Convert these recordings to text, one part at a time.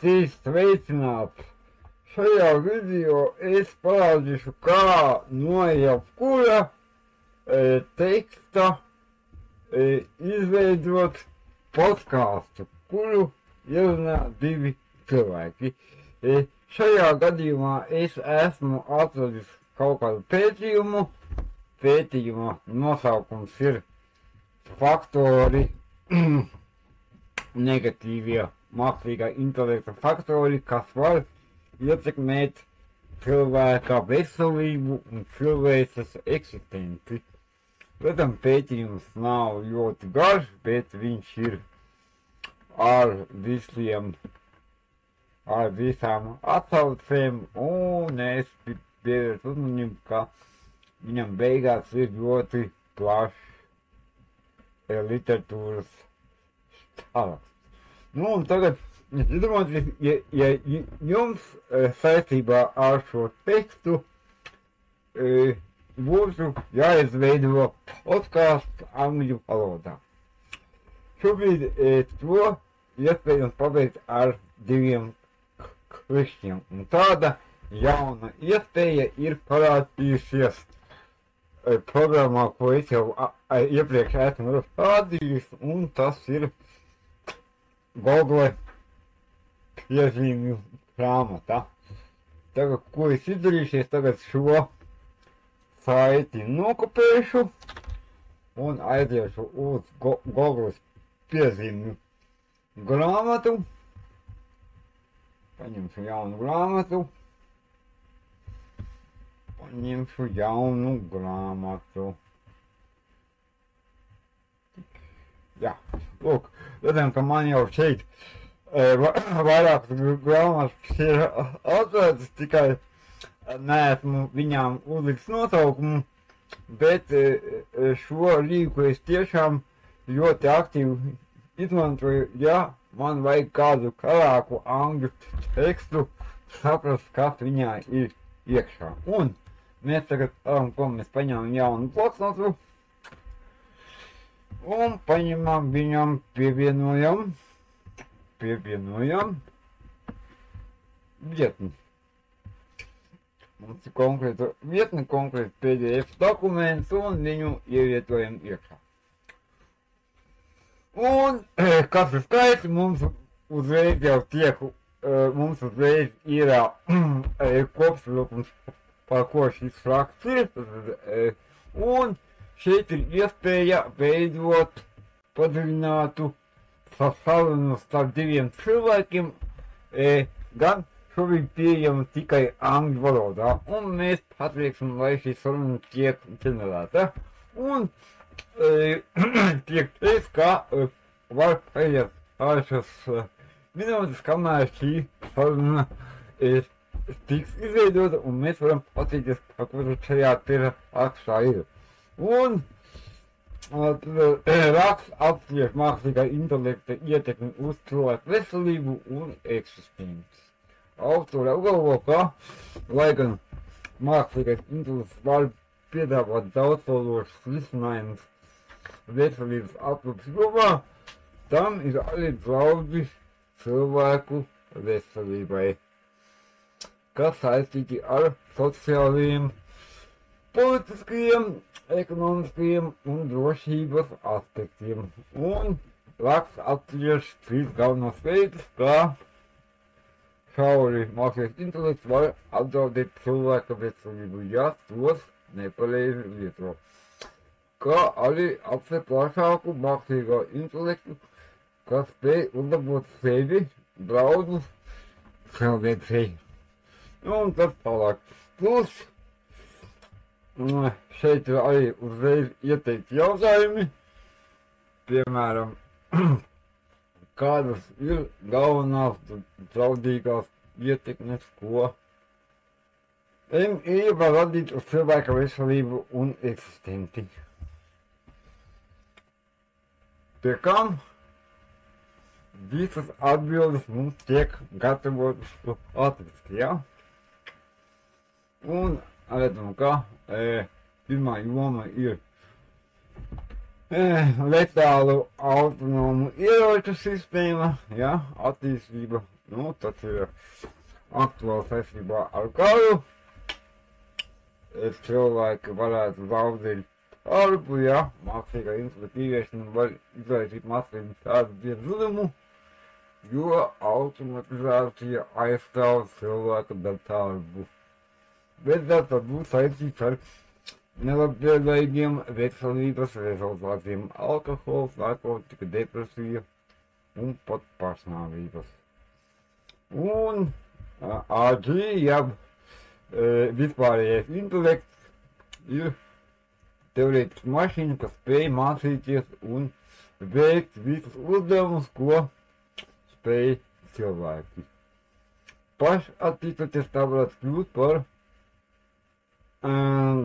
Visi sveicināti! Šajā video es parādīšu, kā no jebkura teksta izveidot podkāstu, kuru ierunā divi cilvēki. Šajā gadījumā es esmu atradis kaut kādu pētījumu. Pētījuma nosaukums ir faktori, negatīvie mākslīgā intelekta faktori, kas var ietekmēt cilvēka veselību un cilvēces eksistenci. Protams, pētījums nav ļoti garš, bet viņš ir ar visām atsaucēm, un es pievērstu uzmanību, ka viņam beigās ir ļoti plašs literatūras stāsts. Nu, un tagad, ja jums saistībā ar šo tekstu būtu jāizveido podkāsts angļu valodā. Šobrīd to iespējams pabeigt ar 2 klikšķiem. Un tāda jauna iespēja ir parādījusies programmā, ko es jau iepriekš esmu rādījis, un tas ir Google piezīmju grāmata. Tagad, ko es izdarīšu, es tagad šo saiti nokopēšu un aiziešu uz Google piezīmju grāmatu. Paņemšu jaunu grāmatu. Jā, lūk, redzam, ka man jau šeit vairākas grāmatas ir atvērtas, tikai neesmu viņām uzliks nosaukumu, bet šo rīku es tiešām ļoti aktīvi izmantoju, ja man vajag kādu karāku angļu tekstu saprast, kas viņā ir iekšā. Un mēs tagad ko mēs paņemam jaunu bloksnotu un paņemam viņam pievienojam vietni. Mums ir konkrēta vietne, konkrēta PDF dokuments un viņu ievietojam iekšā. Un, kas ir skaisti, mums uzreiz jau tiek, mums uzreiz ir kopsavilkums, par ko šis raksts ir, un šeit ir iespēja veidot padziļinātu sarunu starp 2 cilvēkiem, gan šobrīd pieejama tikai angļu valodā, un mēs pateiksim, lai šī saruna tiek ģenerēta, un tiek teikt, ka var paiet pāršas minūtes, kamēr šī saruna tiks izveidota, un mēs varam patīties, par ko šajā rakstā ir. Un raksts apspriež mākslīgā intelekta ietekmi uz cilvēku veselību un eksistenci. Autori apgalvo, ka, lai gan mākslīgais intelekts var piedāvāt daudzsološus risinājumus veselības aprūpes jomā, tam ir arī draudi cilvēku veselībai, kas saistīti ar sociālajiem, politiskajiem, ekonomiskajiem un drošības aspektiem. Un raksts apspriež 3 galvenos veidus, kā šauri mākslīgais intelekts var apdraudēt cilvēka veselību, ja tos nepareizi lieto. Kā arī apsver plašāku mākslīgā intelektu, kas spēj uzlabot sevi, draudus cilvēcei. Un tas tālāk. Plus, šeit ir arī uzreiz ieteikti jautājumi, piemēram, kādas ir galvenās draudīgās ietekmes, ko MI var radīt uz cilvēka veselību un eksistenci. Pie kam visas atbildes mums tiek gatavotas latviski, ja? Un redzam, ka pirmā joma ir letālu autonomu ieroču sistēma, ja, attīstība Nu, tas ir aktuāls saistībā ar karu. Cilvēki varētu zaudēt darbu, ja mākslīgā intelekta ieviešana var izraisīt masveida tādu zudumu, jo automatizācija aizstāv cilvēka darbu. Bet tas var būt saistīts ar nelabvēlīgiem veselības rezultātiem - alkohols, narkotika, depresija un pat pašnāvības. Un AG, jeb vispārējais intelekts, ir teorētiska mašīna, kas spēj mācīties un veikt visus uzdevumus, ko spēj cilvēki. Pašattīstoties tā varētu kļūt par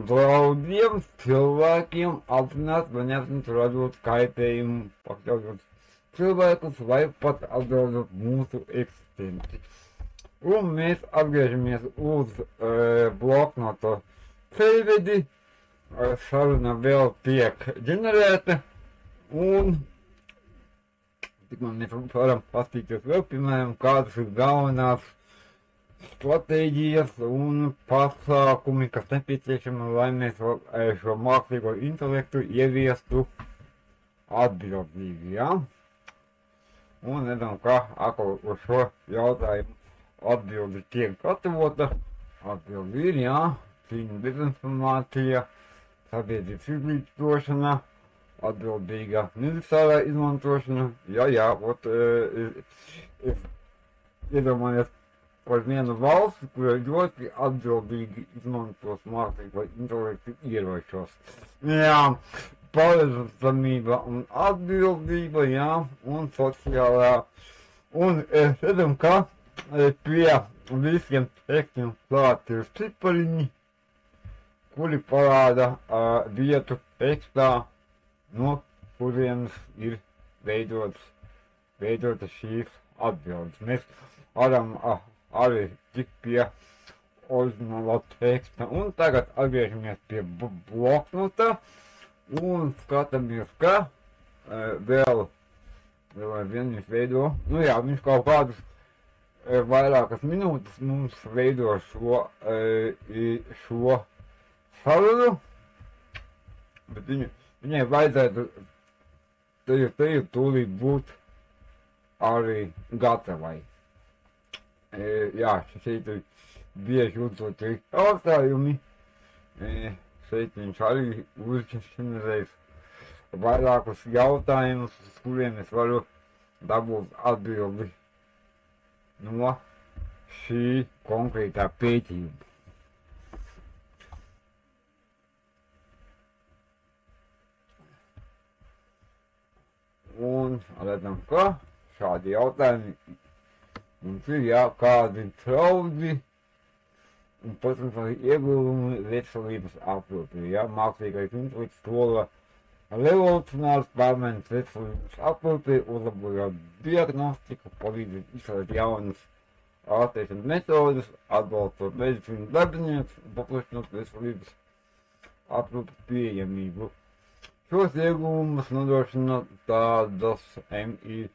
draudiem cilvēkiem, apzināt vai neapzināt radot kaitējumu, pakļaujot cilvēkus vai pat apdraudot mūsu eksistenci. Un mēs atgriežamies uz bloknoto ceļvedi, saruna vēl tiek ģenerēta, un tikmēr mēs varam paskatīties vēl, piemēram, kādas ir galvenās stratēģijas un pasākumi, kas nepieciešami, lai mēs šo mākslīgo intelektu ieviestu atbildīgi, ja? Un redzam, kā atkal uz šo jautājumu atbildi tiek gatavota. Atbildi ir, jā, cīņa dezinformācija, sabiedrības izglītošana, atbildīga militārā izmantošana. Jā, iedomājies par vienu valsti, kura ļoti atbildīgi izmantos mākslīgo intelektu ieročos. Jā, paredzamība un atbildība, jā, un sociālā. Un redzam, ka pie visiem tekstiem klāt ir cipariņi, kuri parāda vietu tekstā, no kurienes ir veidotas šīs atbildes. Mēs varam arī tikt pie oriģinālā teksta. Un tagad atgriežamies pie bloknota un skatāmies, ka vēl viens veido, nu jā, viņš kaut kādus vairākas minūtes mums veido šo sarunu, bet viņai vajadzētu te tūlīt būt arī gatavai. Jā, šeit ir bieži uzdoti jautājumi, šeit viņš arī uzģenerēs vairākus jautājumus, uz kuriem es varu dabūt atbildi no šī konkrētā pētījuma. Un redzam, ka šādi jautājumi mums ir, jā, kādi draudi un, protams, arī ieguvumi veselības aprūpē, jā, mākslīgais intelekts sola revolucionārs pārmaiņas veselības aprūpē, uzlabojot diagnostiku, palīdzot izstrādāt jaunas ārstēšanas metodes, atbalstot medicīnas darbiniekus un paplašinot veselības aprūpes pieejamību. Šos ieguvumus nodrošina tādas MI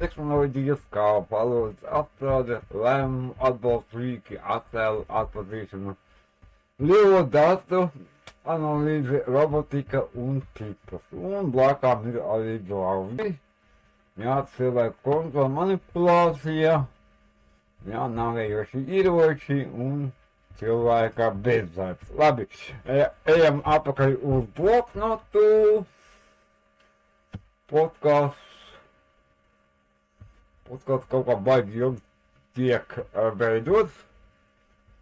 tehnoloģijas kā valodas apstrāde, lēmumu atbalstu rīki, attēlu atpazīšana, lielo datu analīze, robotika un citas. Un blakām ir arī draudi, jā, cilvēku kontrola manipulācija, jā, nāvējoši ieroči un cilvēka bezdarbs. Labi, ejam atpakaļ uz bloknotu. Podcasts kaut kā baigi ilgi tiek veidots,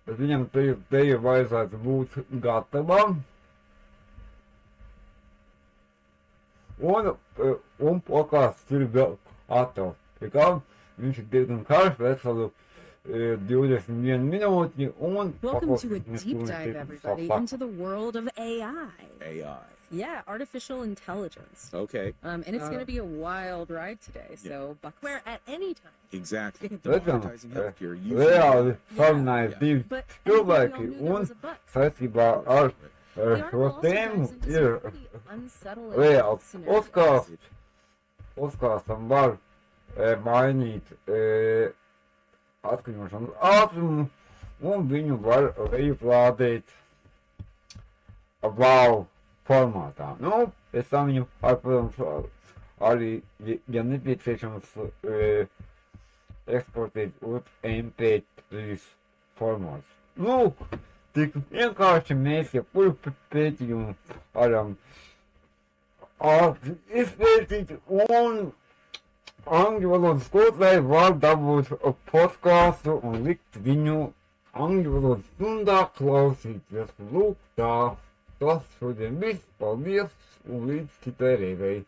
bet viņam te ir vajadzētu būt gatavam. Un podcasts ir vēl gatavs. Tikai viņš ir diezgan karš, veselu 21 minūti un... Welcome to a deep dive, everybody, into the world of AI. AI. Yeah, artificial intelligence. Okay. And it's going to be a wild ride today, so buckware at any time. Exactly. Redzam, Democratizing healthcare reāli sarunājas Yeah. divi But cilvēki I think we all knew there un was a but. saistībā ar The article šo also tēmu dives into ir some pretty unsettling reāls scenarios. podkāstam var mainīt atskaņošanas ātrumu, un viņu var lejuplādēt WAV formātā. Nu, pēc tam viņu, protams, arī, ja nepieciešams, eksportēt uz MP3 formāts. Nu, tik vienkārši mēs, ja kuru pētījumu varam izpētīt, un angļu valodas skolotāji var dabūt podkāstu un likt viņu angļu valodas stundā klausīties. Lūk, tā, tas šodien viss. Paldies un līdz citai reizei.